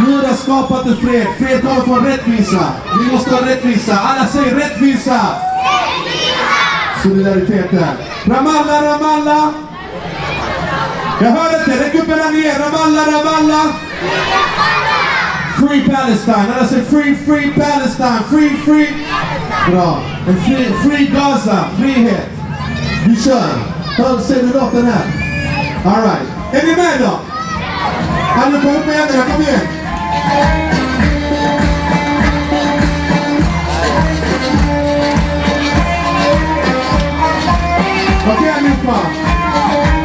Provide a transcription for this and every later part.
Murar skapar inte fred. Fred kommer från rättvisa. Vi måste ha rättvisa. Alla säger rättvisa. Solidariteten. Ramallah, Ramallah. Jag hör inte. Räck upp hela ner. Ramallah, Ramallah. Free Palestine. Alla säger free Palestine. Free. Bra. Free Gaza. Frihet. Vi kör. Ser du låten här? All right. Är ni med då? Alla får upp med händerna. Kom igen. Okej, allihopa.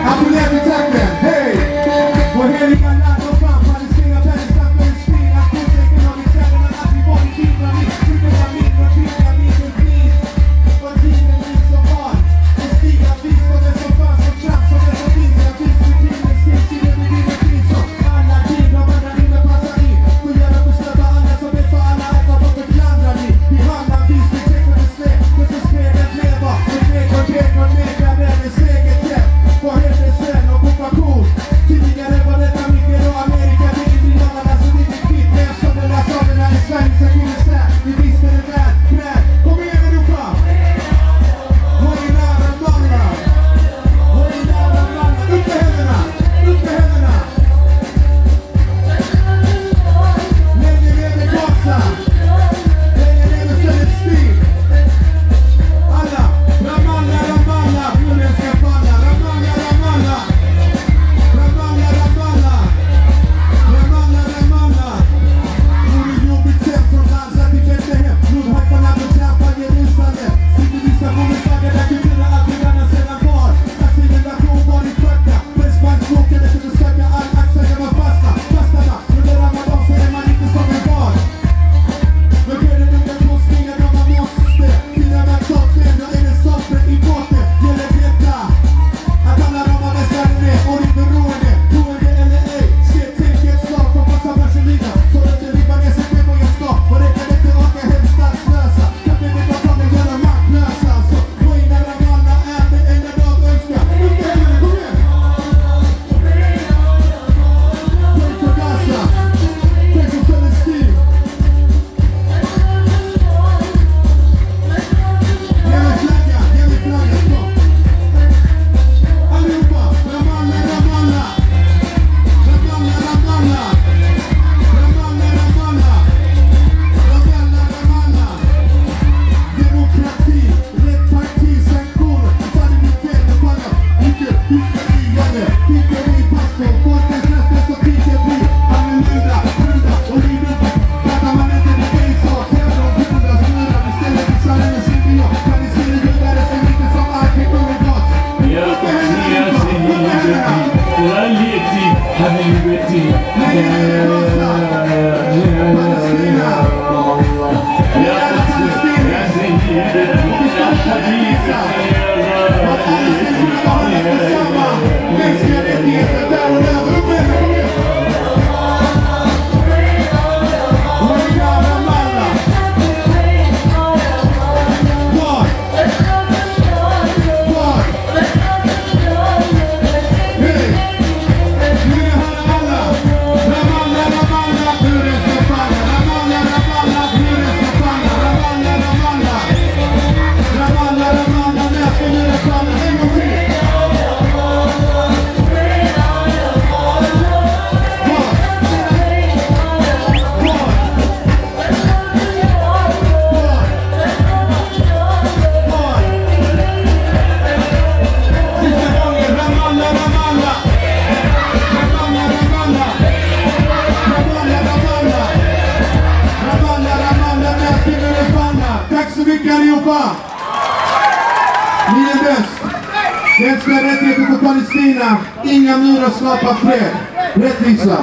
Applåder till takten. Hej! Vår heliga land och fram. Palestina, Palestina, Palestina. Kontecken av i kärnorna. Att vi var i tiden. Vi trycker mindre, vis. Var tiden vi som var. Och stiga vis som det som fanns. Och kraft som det som finns. Jag finns för tiden. Still tiden i livet finns. Och alla tid de andra inne passar in. Får göra bestämma alla som vet för alla. Äta vad för klandrar ni. Vi handlar vis. Vi täcker det släpp. Det som skrevet lever. Och nekar det steget igen. Vad händer sen? Ockupation. Tidigare var detta mycket och Amerika. Det är indianerna som inte kvitt. Det är som den där saken här i Sverige. Så kunde snärt. Vi visste det väl. Men kom igen nu fram. Vad är nära manna? Vad är nära manna? Upp med händerna. Upp med händerna. Länge lever Gaza. Länge lever Palestina. Alla. Ramallah, Ramallah. Muren ska falla. Ramallah, Ramallah. Ramallah, Ramallah. Ramallah, Ramallah. Vore jobbigt sett från Gaza till Betlehem. Nordhajparna bekämpar Jerusalem. Civilisationen flaggar där kulturen alltid redan sedan var. När civilisation var i kvacka. Pressbanksboken efter besöka Al-Aqsa där man fastnar. Fastarna. Under Ramadan så är man inte som en barn. Men sker det nog en påsningar när man måste. Tiden med toppen, då är det soffre i båten. Gäller veta att alla ramar västaren är och inte beroende. Troende eller ej, ser tänk ett slag från passa Barcelona. Så det inte ribbar ner sig med vad jag ska. Och det kan inte åka hem statslösa. Kan vi inte ta mig göra maktlösa. Så gå in där Ramallah är det enda de önskar. Upp med henne, kom igen! Tänk på Gaza. Tänk på Palestina. Ge mig flaggan, kom. Allihopa, Ramallah, Ramallah. Ramallah, Ramallah. Ramallah, Ramallah. Ramallah, Ramallah. Demokrati, rätt parti, sanktioner. Faller vi fel, det faller. Hyckerier, hyckeri, pastor. Folkens nästa så tiger vi. Halleluja, brudar och livet. Pratar man inte med dig så. Tävlar om brudar, snurrar. Istället för sanningen sitter jag. Kan ni se det jordare som inte som arkitektur. Ni är bäst. Mänskliga rättigheter för Palestina. Inga murar skapar fred. Rättvisa.